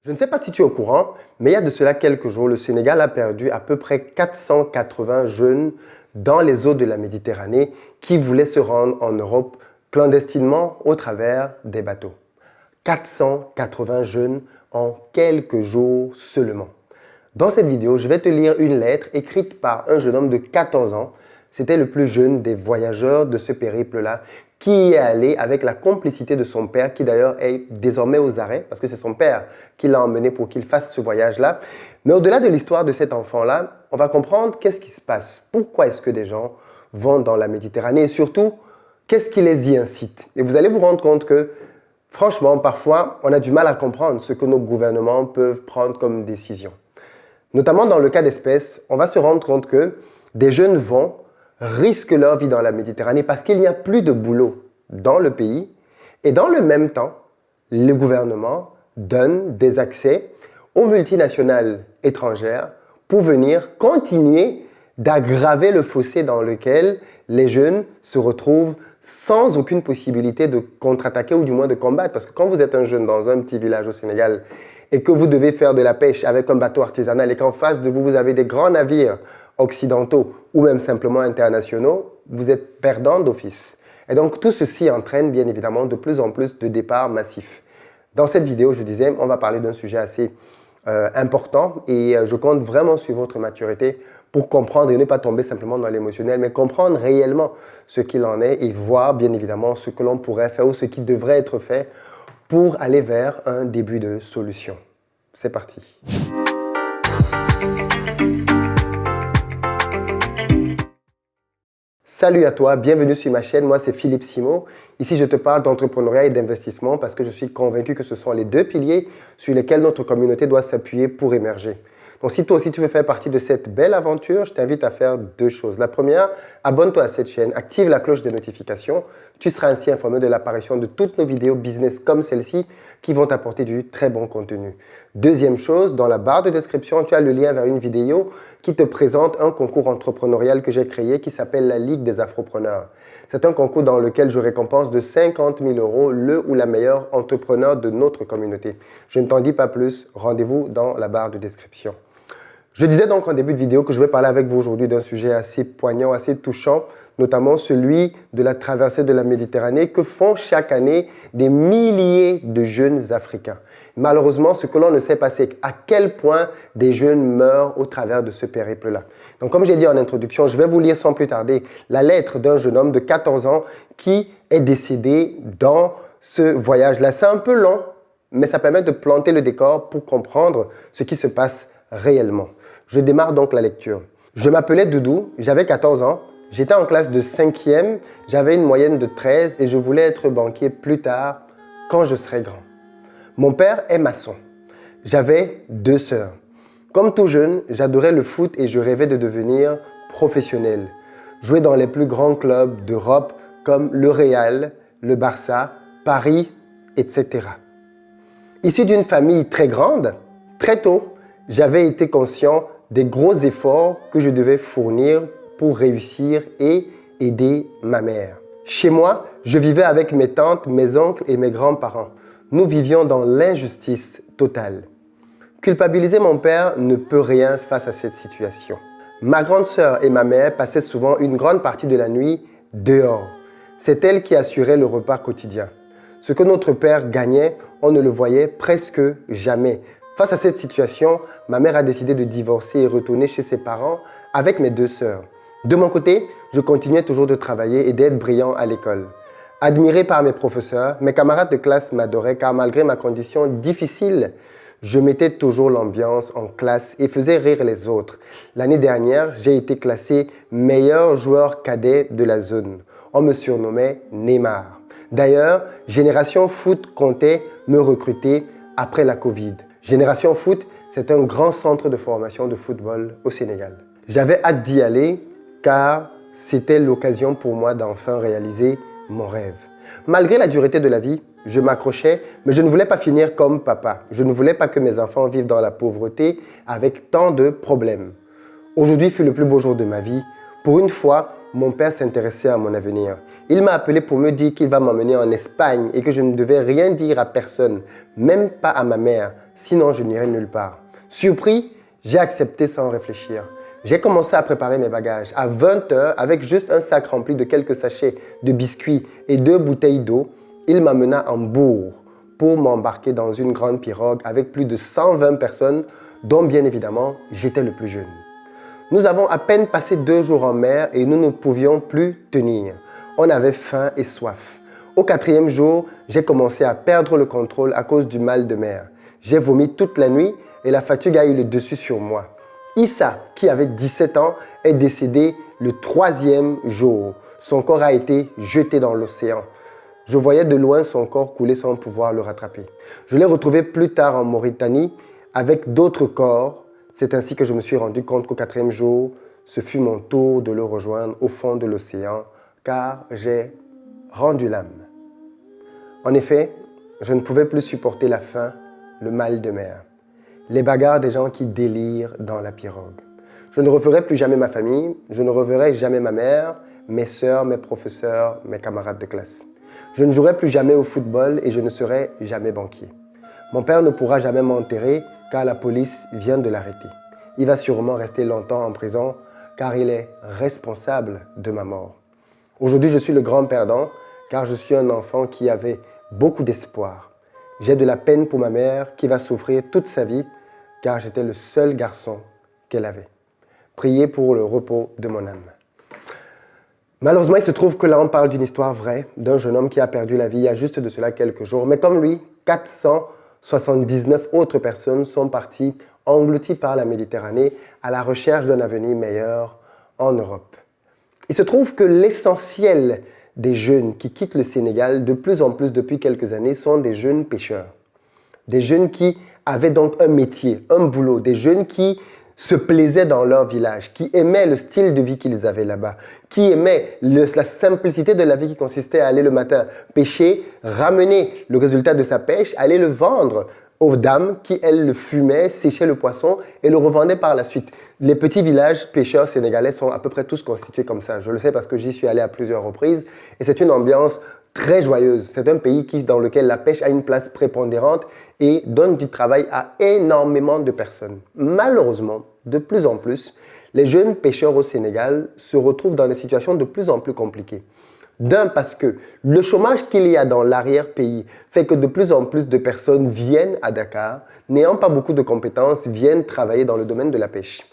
Je ne sais pas si tu es au courant, mais il y a de cela quelques jours, le Sénégal a perdu à peu près 480 jeunes dans les eaux de la Méditerranée qui voulaient se rendre en Europe clandestinement au travers des bateaux. 480 jeunes en quelques jours seulement. Dans cette vidéo, je vais te lire une lettre écrite par un jeune homme de 14 ans. C'était le plus jeune des voyageurs de ce périple-là, qui y est allé avec la complicité de son père, qui d'ailleurs est désormais aux arrêts, parce que c'est son père qui l'a emmené pour qu'il fasse ce voyage-là. Mais au-delà de l'histoire de cet enfant-là, on va comprendre qu'est-ce qui se passe. Pourquoi est-ce que des gens vont dans la Méditerranée et surtout, qu'est-ce qui les y incite. Et vous allez vous rendre compte que, franchement, parfois, on a du mal à comprendre ce que nos gouvernements peuvent prendre comme décision. Notamment dans le cas d'espèce, on va se rendre compte que des jeunes risquent leur vie dans la Méditerranée parce qu'il n'y a plus de boulot dans le pays et dans le même temps, le gouvernement donne des accès aux multinationales étrangères pour venir continuer d'aggraver le fossé dans lequel les jeunes se retrouvent sans aucune possibilité de contre-attaquer ou du moins de combattre. Parce que quand vous êtes un jeune dans un petit village au Sénégal et que vous devez faire de la pêche avec un bateau artisanal et qu'en face de vous, vous avez des grands navires occidentaux ou même simplement internationaux, vous êtes perdant d'office. Et donc tout ceci entraîne bien évidemment de plus en plus de départs massifs. Dans cette vidéo, je disais, on va parler d'un sujet assez important et je compte vraiment sur votre maturité pour comprendre et ne pas tomber simplement dans l'émotionnel, mais comprendre réellement ce qu'il en est et voir bien évidemment ce que l'on pourrait faire ou ce qui devrait être fait pour aller vers un début de solution. C'est parti. Salut à toi, bienvenue sur ma chaîne, moi c'est Philippe Simo. Ici je te parle d'entrepreneuriat et d'investissement parce que je suis convaincu que ce sont les deux piliers sur lesquels notre communauté doit s'appuyer pour émerger. Donc si toi aussi tu veux faire partie de cette belle aventure, je t'invite à faire deux choses. La première, abonne-toi à cette chaîne, active la cloche des notifications. Tu seras ainsi informé de l'apparition de toutes nos vidéos business comme celle-ci qui vont t'apporter du très bon contenu. Deuxième chose, dans la barre de description, tu as le lien vers une vidéo qui te présente un concours entrepreneurial que j'ai créé qui s'appelle la Ligue des Afropreneurs. C'est un concours dans lequel je récompense de 50 000 € le ou la meilleure entrepreneur de notre communauté. Je ne t'en dis pas plus, rendez-vous dans la barre de description. Je disais donc en début de vidéo que je vais parler avec vous aujourd'hui d'un sujet assez poignant, assez touchant, notamment celui de la traversée de la Méditerranée que font chaque année des milliers de jeunes Africains. Malheureusement, ce que l'on ne sait pas, c'est à quel point des jeunes meurent au travers de ce périple-là. Donc, comme j'ai dit en introduction, je vais vous lire sans plus tarder la lettre d'un jeune homme de 14 ans qui est décédé dans ce voyage-là. C'est un peu long, mais ça permet de planter le décor pour comprendre ce qui se passe réellement. Je démarre donc la lecture. Je m'appelais Doudou, j'avais 14 ans, j'étais en classe de 5e, j'avais une moyenne de 13 et je voulais être banquier plus tard quand je serais grand. Mon père est maçon. J'avais 2 sœurs. Comme tout jeune, j'adorais le foot et je rêvais de devenir professionnel. Jouer dans les plus grands clubs d'Europe comme le Real, le Barça, Paris, etc. Issu d'une famille très grande, très tôt, j'avais été conscient des gros efforts que je devais fournir pour réussir et aider ma mère. Chez moi, je vivais avec mes tantes, mes oncles et mes grands-parents. Nous vivions dans l'injustice totale. Culpabiliser mon père ne peut rien face à cette situation. Ma grande sœur et ma mère passaient souvent une grande partie de la nuit dehors. C'est elle qui assurait le repas quotidien. Ce que notre père gagnait, on ne le voyait presque jamais. Face à cette situation, ma mère a décidé de divorcer et retourner chez ses parents avec mes 2 sœurs. De mon côté, je continuais toujours de travailler et d'être brillant à l'école. Admiré par mes professeurs, mes camarades de classe m'adoraient car malgré ma condition difficile, je mettais toujours l'ambiance en classe et faisais rire les autres. L'année dernière, j'ai été classé meilleur joueur cadet de la zone. On me surnommait Neymar. D'ailleurs, Génération Foot comptait me recruter après la Covid. Génération Foot, c'est un grand centre de formation de football au Sénégal. J'avais hâte d'y aller car c'était l'occasion pour moi d'enfin réaliser mon rêve. Malgré la dureté de la vie, je m'accrochais, mais je ne voulais pas finir comme papa. Je ne voulais pas que mes enfants vivent dans la pauvreté avec tant de problèmes. Aujourd'hui fut le plus beau jour de ma vie. Pour une fois, mon père s'intéressait à mon avenir. Il m'a appelé pour me dire qu'il va m'emmener en Espagne et que je ne devais rien dire à personne, même pas à ma mère, sinon je n'irai nulle part. Surpris, j'ai accepté sans réfléchir. J'ai commencé à préparer mes bagages. À 20 h, avec juste un sac rempli de quelques sachets de biscuits et 2 bouteilles d'eau, il m'amena en Bourg pour m'embarquer dans une grande pirogue avec plus de 120 personnes, dont bien évidemment, j'étais le plus jeune. Nous avons à peine passé 2 jours en mer et nous ne pouvions plus tenir. On avait faim et soif. Au 4e jour, j'ai commencé à perdre le contrôle à cause du mal de mer. J'ai vomi toute la nuit et la fatigue a eu le dessus sur moi. Issa, qui avait 17 ans, est décédé le 3e jour. Son corps a été jeté dans l'océan. Je voyais de loin son corps couler sans pouvoir le rattraper. Je l'ai retrouvé plus tard en Mauritanie avec d'autres corps. C'est ainsi que je me suis rendu compte qu'au 4e jour, ce fut mon tour de le rejoindre au fond de l'océan, car j'ai rendu l'âme. En effet, je ne pouvais plus supporter la faim, le mal de mer, les bagarres des gens qui délirent dans la pirogue. Je ne reverrai plus jamais ma famille, je ne reverrai jamais ma mère, mes sœurs, mes professeurs, mes camarades de classe. Je ne jouerai plus jamais au football et je ne serai jamais banquier. Mon père ne pourra jamais m'enterrer car la police vient de l'arrêter. Il va sûrement rester longtemps en prison car il est responsable de ma mort. Aujourd'hui, je suis le grand perdant car je suis un enfant qui avait beaucoup d'espoir. J'ai de la peine pour ma mère qui va souffrir toute sa vie car j'étais le seul garçon qu'elle avait. Priez pour le repos de mon âme. Malheureusement, il se trouve que là, on parle d'une histoire vraie d'un jeune homme qui a perdu la vie il y a juste de cela quelques jours. Mais comme lui, 479 autres personnes sont parties englouties par la Méditerranée à la recherche d'un avenir meilleur en Europe. Il se trouve que l'essentiel des jeunes qui quittent le Sénégal de plus en plus depuis quelques années sont des jeunes pêcheurs. Des jeunes qui avaient donc un métier, un boulot, des jeunes qui se plaisaient dans leur village, qui aimaient le style de vie qu'ils avaient là-bas, qui aimaient la simplicité de la vie qui consistait à aller le matin pêcher, ramener le résultat de sa pêche, aller le vendre aux dames qui, elles, le fumaient, séchaient le poisson et le revendaient par la suite. Les petits villages pêcheurs sénégalais sont à peu près tous constitués comme ça. Je le sais parce que j'y suis allé à plusieurs reprises et c'est une ambiance très joyeuse. C'est un pays dans lequel la pêche a une place prépondérante et donne du travail à énormément de personnes. Malheureusement, de plus en plus, les jeunes pêcheurs au Sénégal se retrouvent dans des situations de plus en plus compliquées. D'un, parce que le chômage qu'il y a dans l'arrière-pays fait que de plus en plus de personnes viennent à Dakar, n'ayant pas beaucoup de compétences, viennent travailler dans le domaine de la pêche.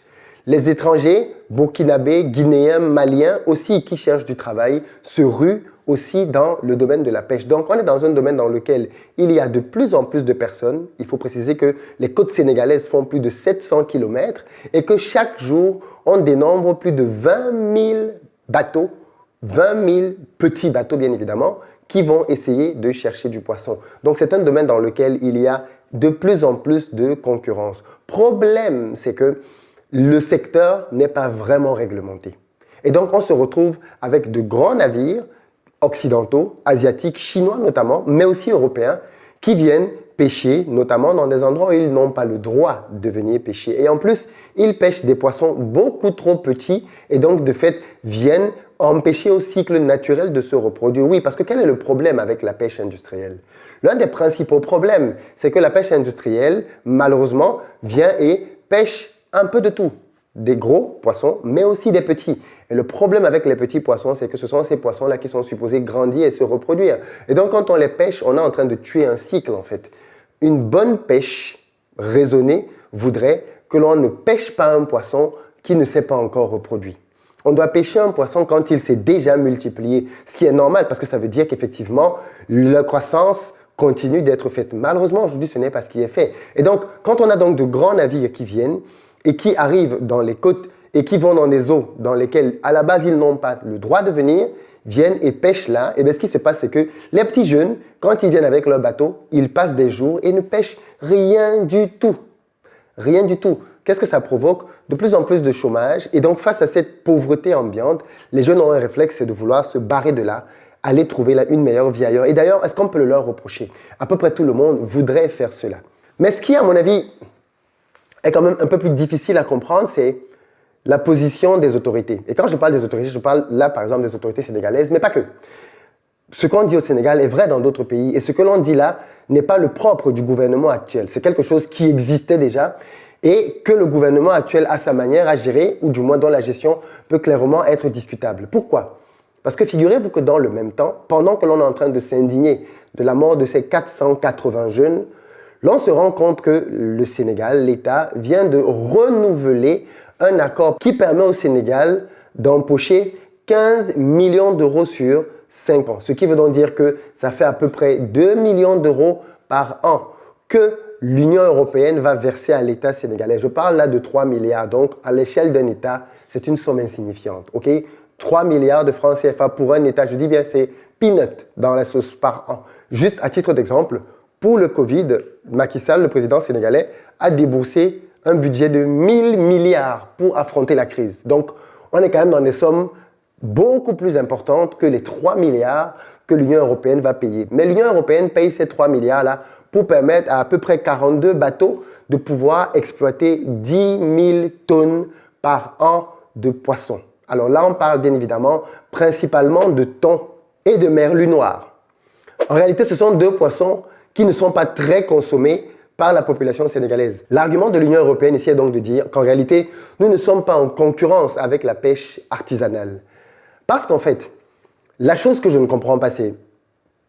Les étrangers, burkinabés, guinéens, maliens aussi qui cherchent du travail, se ruent aussi dans le domaine de la pêche. Donc, on est dans un domaine dans lequel il y a de plus en plus de personnes. Il faut préciser que les côtes sénégalaises font plus de 700 km et que chaque jour, on dénombre plus de 20 000 bateaux, 20 000 petits bateaux bien évidemment, qui vont essayer de chercher du poisson. Donc, c'est un domaine dans lequel il y a de plus en plus de concurrence. Problème, c'est que le secteur n'est pas vraiment réglementé. Et donc, on se retrouve avec de grands navires occidentaux, asiatiques, chinois notamment, mais aussi européens, qui viennent pêcher, notamment dans des endroits où ils n'ont pas le droit de venir pêcher. Et en plus, ils pêchent des poissons beaucoup trop petits et donc, de fait, viennent empêcher au cycle naturel de se reproduire. Oui, parce que quel est le problème avec la pêche industrielle? L'un des principaux problèmes, c'est que la pêche industrielle, malheureusement, vient et pêche un peu de tout. Des gros poissons, mais aussi des petits. Et le problème avec les petits poissons, c'est que ce sont ces poissons-là qui sont supposés grandir et se reproduire. Et donc, quand on les pêche, on est en train de tuer un cycle, en fait. Une bonne pêche raisonnée voudrait que l'on ne pêche pas un poisson qui ne s'est pas encore reproduit. On doit pêcher un poisson quand il s'est déjà multiplié, ce qui est normal parce que ça veut dire qu'effectivement, la croissance continue d'être faite. Malheureusement, aujourd'hui, ce n'est pas ce qui est fait. Et donc, quand on a donc de grands navires qui viennent et qui arrivent dans les côtes et qui vont dans des eaux dans lesquelles, à la base, ils n'ont pas le droit de venir, viennent et pêchent là, et bien ce qui se passe, c'est que les petits jeunes, quand ils viennent avec leur bateau, ils passent des jours et ne pêchent rien du tout. Rien du tout. Qu'est-ce que ça provoque? De plus en plus de chômage. Et donc, face à cette pauvreté ambiante, les jeunes ont un réflexe, c'est de vouloir se barrer de là, aller trouver là une meilleure vie ailleurs. Et d'ailleurs, est-ce qu'on peut le leur reprocher? À peu près tout le monde voudrait faire cela. Mais ce qui, à mon avis, est quand même un peu plus difficile à comprendre, c'est la position des autorités. Et quand je parle des autorités, je parle là, par exemple, des autorités sénégalaises, mais pas que. ce qu'on dit au Sénégal est vrai dans d'autres pays. Et ce que l'on dit là n'est pas le propre du gouvernement actuel. C'est quelque chose qui existait déjà et que le gouvernement actuel a sa manière à gérer, ou du moins dont la gestion peut clairement être discutable. Pourquoi ? Parce que figurez-vous que dans le même temps, pendant que l'on est en train de s'indigner de la mort de ces 480 jeunes, l'on se rend compte que le Sénégal, l'État, vient de renouveler un accord qui permet au Sénégal d'empocher 15 millions d'euros sur 5 ans. Ce qui veut donc dire que ça fait à peu près 2 millions d'euros par an que l'Union européenne va verser à l'État sénégalais. Je parle là de 3 milliards. Donc, à l'échelle d'un État, c'est une somme insignifiante. OK ? 3 milliards de francs CFA pour un État, je dis bien, c'est peanut dans la sauce par an. Juste à titre d'exemple, pour le Covid, Macky Sall, le président sénégalais, a déboursé un budget de 1000 milliards pour affronter la crise. Donc, on est quand même dans des sommes beaucoup plus importantes que les 3 milliards que l'Union européenne va payer. Mais l'Union européenne paye ces 3 milliards-là pour permettre à peu près 42 bateaux de pouvoir exploiter 10 000 tonnes par an de poissons. Alors là, on parle bien évidemment principalement de thon et de merlu noir. En réalité, ce sont deux poissons qui ne sont pas très consommés par la population sénégalaise. L'argument de l'Union européenne ici est donc de dire qu'en réalité, nous ne sommes pas en concurrence avec la pêche artisanale. Parce qu'en fait, la chose que je ne comprends pas, c'est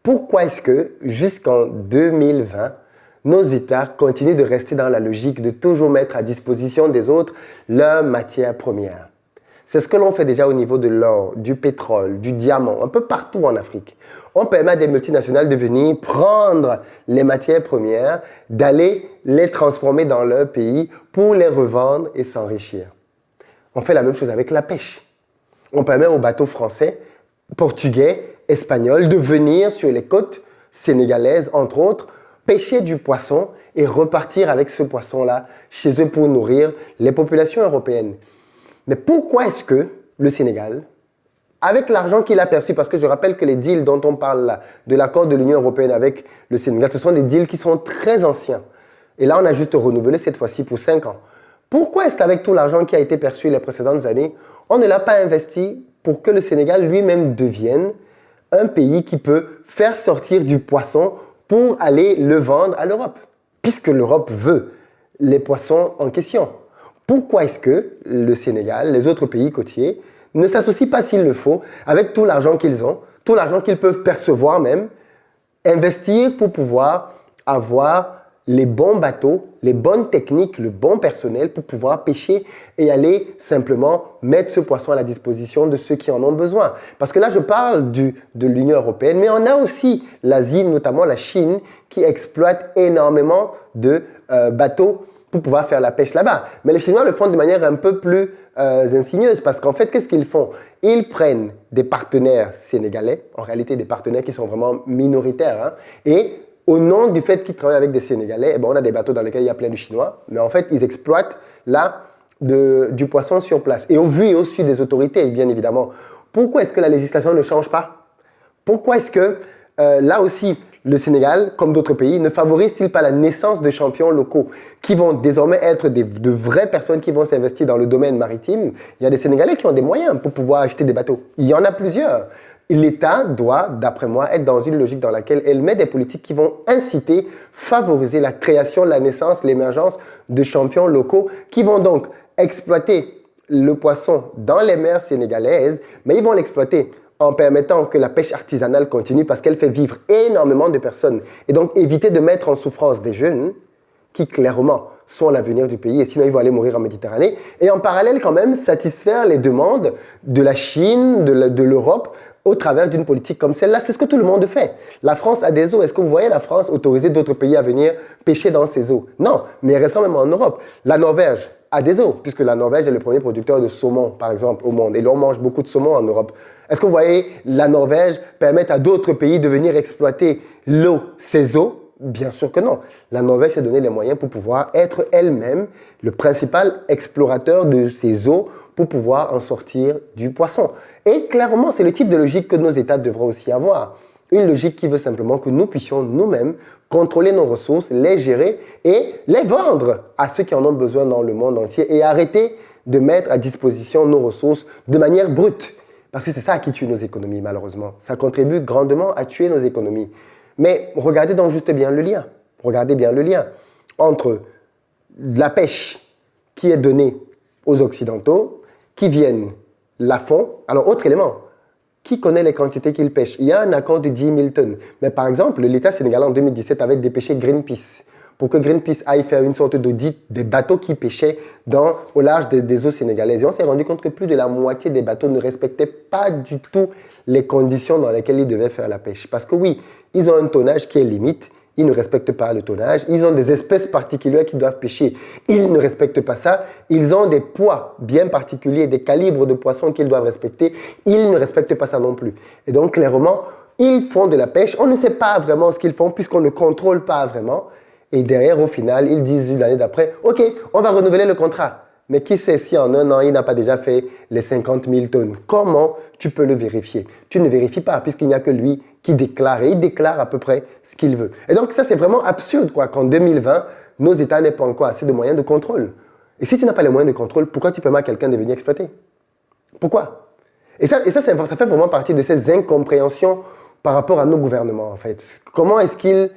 pourquoi est-ce que jusqu'en 2020, nos États continuent de rester dans la logique de toujours mettre à disposition des autres leurs matières premières. C'est ce que l'on fait déjà au niveau de l'or, du pétrole, du diamant, un peu partout en Afrique. On permet à des multinationales de venir prendre les matières premières, d'aller les transformer dans leur pays pour les revendre et s'enrichir. On fait la même chose avec la pêche. On permet aux bateaux français, portugais, espagnols de venir sur les côtes sénégalaises, entre autres, pêcher du poisson et repartir avec ce poisson-là chez eux pour nourrir les populations européennes. Mais pourquoi est-ce que le Sénégal, avec l'argent qu'il a perçu, parce que je rappelle que les deals dont on parle là, de l'accord de l'Union européenne avec le Sénégal, ce sont des deals qui sont très anciens. Et là, on a juste renouvelé cette fois-ci pour 5 ans. Pourquoi est-ce qu'avec tout l'argent qui a été perçu les précédentes années, on ne l'a pas investi pour que le Sénégal lui-même devienne un pays qui peut faire sortir du poisson pour aller le vendre à l'Europe, puisque l'Europe veut les poissons en question. Pourquoi est-ce que le Sénégal, les autres pays côtiers, ne s'associent pas s'il le faut, avec tout l'argent qu'ils ont, tout l'argent qu'ils peuvent percevoir même, investir pour pouvoir avoir les bons bateaux, les bonnes techniques, le bon personnel pour pouvoir pêcher et aller simplement mettre ce poisson à la disposition de ceux qui en ont besoin. Parce que là, je parle de l'Union européenne, mais on a aussi l'Asie, notamment la Chine, qui exploite énormément de bateaux pour pouvoir faire la pêche là-bas. Mais les Chinois le font de manière un peu plus insigneuse parce qu'en fait, qu'est-ce qu'ils font ? Ils prennent des partenaires sénégalais, en réalité des partenaires qui sont vraiment minoritaires, et au nom du fait qu'ils travaillent avec des Sénégalais, on a des bateaux dans lesquels il y a plein de Chinois, mais en fait, ils exploitent là du poisson sur place. Et au vu et au su des autorités, bien évidemment. Pourquoi est-ce que la législation ne change pas ? Pourquoi est-ce que là aussi, le Sénégal, comme d'autres pays, ne favorise-t-il pas la naissance de champions locaux qui vont désormais être de vraies personnes qui vont s'investir dans le domaine maritime ? Il y a des Sénégalais qui ont des moyens pour pouvoir acheter des bateaux. Il y en a plusieurs. L'État doit, d'après moi, être dans une logique dans laquelle elle met des politiques qui vont inciter, favoriser la création, la naissance, l'émergence de champions locaux qui vont donc exploiter le poisson dans les mers sénégalaises, mais ils vont l'exploiter en permettant que la pêche artisanale continue parce qu'elle fait vivre énormément de personnes. Et donc, éviter de mettre en souffrance des jeunes qui, clairement, sont l'avenir du pays et sinon ils vont aller mourir en Méditerranée. Et en parallèle, quand même, satisfaire les demandes de la Chine, de l'Europe, au travers d'une politique comme celle-là. C'est ce que tout le monde fait. La France a des eaux. Est-ce que vous voyez la France autoriser d'autres pays à venir pêcher dans ses eaux ? Non, mais récemment même en Europe. La Norvège a des eaux, puisque la Norvège est le premier producteur de saumon, par exemple, au monde. Et l'on mange beaucoup de saumon en Europe. Est-ce que vous voyez la Norvège permettre à d'autres pays de venir exploiter l'eau, ses eaux ? Bien sûr que non. La Norvège s'est donné les moyens pour pouvoir être elle-même le principal explorateur de ses eaux pour pouvoir en sortir du poisson. Et clairement, c'est le type de logique que nos États devraient aussi avoir. Une logique qui veut simplement que nous puissions nous-mêmes contrôler nos ressources, les gérer et les vendre à ceux qui en ont besoin dans le monde entier et arrêter de mettre à disposition nos ressources de manière brute. Parce que c'est ça qui tue nos économies, malheureusement. Ça contribue grandement à tuer nos économies. Mais regardez donc juste bien le lien. Regardez bien le lien entre la pêche qui est donnée aux Occidentaux, qui viennent la font. Alors, autre élément, qui connaît les quantités qu'ils pêchent? Il y a un accord de 10 000 tonnes. Mais par exemple, l'État sénégalais en 2017 avait dépêché Greenpeace pour que Greenpeace aille faire une sorte d'audit des bateaux qui pêchaient au large des eaux sénégalaises. Et on s'est rendu compte que plus de la moitié des bateaux ne respectaient pas du tout les conditions dans lesquelles ils devaient faire la pêche. Parce que oui, ils ont un tonnage qui est limite, ils ne respectent pas le tonnage, ils ont des espèces particulières qu'ils doivent pêcher, ils ne respectent pas ça, ils ont des poids bien particuliers, des calibres de poissons qu'ils doivent respecter, ils ne respectent pas ça non plus. Et donc clairement, ils font de la pêche, on ne sait pas vraiment ce qu'ils font puisqu'on ne contrôle pas vraiment. Et derrière, au final, ils disent l'année d'après, OK, on va renouveler le contrat. Mais qui sait si en un an, il n'a pas déjà fait les 50 000 tonnes? Comment tu peux le vérifier? Tu ne vérifies pas, puisqu'il n'y a que lui qui déclare. Et il déclare à peu près ce qu'il veut. Et donc, ça, c'est vraiment absurde, quoi, qu'en 2020, nos États n'aient pas encore assez de moyens de contrôle. Et si tu n'as pas les moyens de contrôle, pourquoi tu permets à quelqu'un de venir exploiter? Pourquoi? Et ça fait vraiment partie de ces incompréhensions par rapport à nos gouvernements, en fait. Comment est-ce qu'ils...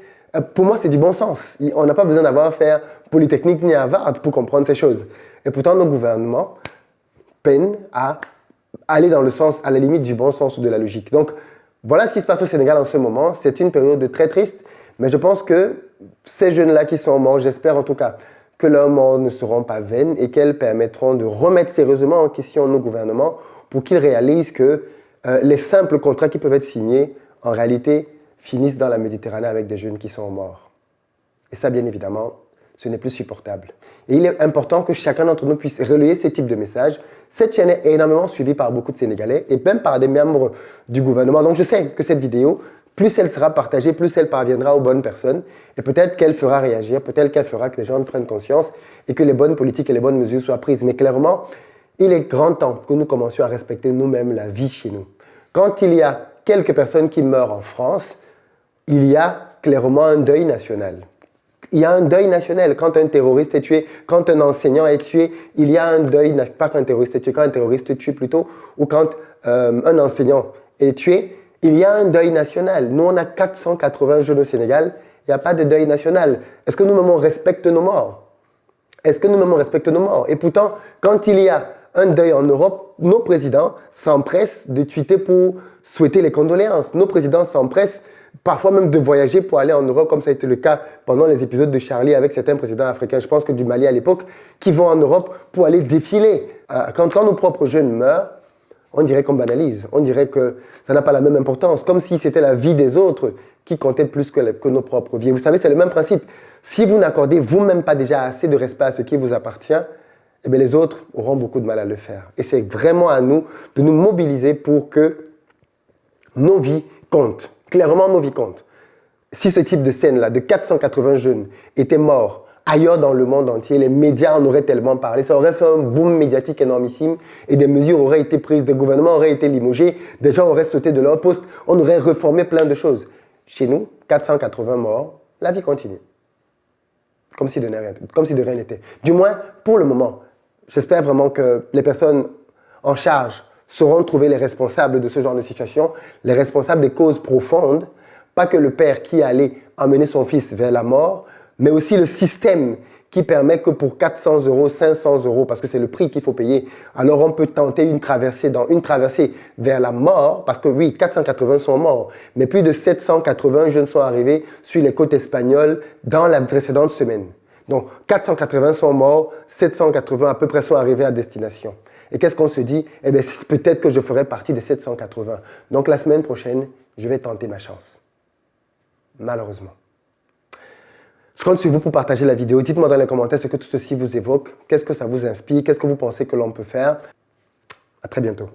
Pour moi, c'est du bon sens. On n'a pas besoin d'avoir fait Polytechnique ni Harvard pour comprendre ces choses. Et pourtant, nos gouvernements peinent à aller dans le sens, à la limite du bon sens ou de la logique. Donc, voilà ce qui se passe au Sénégal en ce moment. C'est une période très triste, mais je pense que ces jeunes-là qui sont morts, j'espère en tout cas que leurs morts ne seront pas vaines et qu'elles permettront de remettre sérieusement en question nos gouvernements pour qu'ils réalisent que les simples contrats qui peuvent être signés, en réalité, finissent dans la Méditerranée avec des jeunes qui sont morts. Et ça, bien évidemment, ce n'est plus supportable. Et il est important que chacun d'entre nous puisse relayer ce type de message. Cette chaîne est énormément suivie par beaucoup de Sénégalais et même par des membres du gouvernement. Donc je sais que cette vidéo, plus elle sera partagée, plus elle parviendra aux bonnes personnes. Et peut-être qu'elle fera réagir, peut-être qu'elle fera que les gens prennent conscience et que les bonnes politiques et les bonnes mesures soient prises. Mais clairement, il est grand temps que nous commencions à respecter nous-mêmes la vie chez nous. Quand il y a quelques personnes qui meurent en France, il y a clairement un deuil national. Il y a un deuil national. Quand un terroriste est tué, quand un enseignant est tué, il y a un deuil, pas quand un terroriste est tué, quand un terroriste tue plutôt, ou quand un enseignant est tué, il y a un deuil national. Nous, on a 480 jeunes au Sénégal, il n'y a pas de deuil national. Est-ce que nous-mêmes, on respecte nos morts? Est-ce que nous-mêmes, on respecte nos morts? Et pourtant, quand il y a un deuil en Europe, nos présidents s'empressent de tweeter pour souhaiter les condoléances. Nos présidents s'empressent parfois même de voyager pour aller en Europe, comme ça a été le cas pendant les épisodes de Charlie avec certains présidents africains, je pense que du Mali à l'époque, qui vont en Europe pour aller défiler. Quand nos propres jeunes meurent, on dirait qu'on banalise, on dirait que ça n'a pas la même importance, comme si c'était la vie des autres qui comptait plus que nos propres vies. Vous savez, c'est le même principe. Si vous n'accordez vous-même pas déjà assez de respect à ce qui vous appartient, eh bien les autres auront beaucoup de mal à le faire. Et c'est vraiment à nous de nous mobiliser pour que nos vies comptent. Clairement, nos vies comptent. Si ce type de scène-là, de 480 jeunes, était mort ailleurs dans le monde entier, les médias en auraient tellement parlé, ça aurait fait un boom médiatique énormissime et des mesures auraient été prises, des gouvernements auraient été limogés, des gens auraient sauté de leur poste, on aurait reformé plein de choses. Chez nous, 480 morts, la vie continue. Comme si de rien n'était. Du moins, pour le moment. J'espère vraiment que les personnes en charge sauront trouver les responsables de ce genre de situation, les responsables des causes profondes, pas que le père qui allait emmener son fils vers la mort, mais aussi le système qui permet que pour 400 euros, 500 euros, parce que c'est le prix qu'il faut payer, alors on peut tenter une traversée vers la mort, parce que oui, 480 sont morts, mais plus de 780 jeunes sont arrivés sur les côtes espagnoles dans la précédente semaine. Donc 480 sont morts, 780 à peu près sont arrivés à destination. Et qu'est-ce qu'on se dit? Eh bien, peut-être que je ferai partie des 780. Donc, la semaine prochaine, je vais tenter ma chance. Malheureusement. Je compte sur vous pour partager la vidéo. Dites-moi dans les commentaires ce que tout ceci vous évoque. Qu'est-ce que ça vous inspire? Qu'est-ce que vous pensez que l'on peut faire? À très bientôt.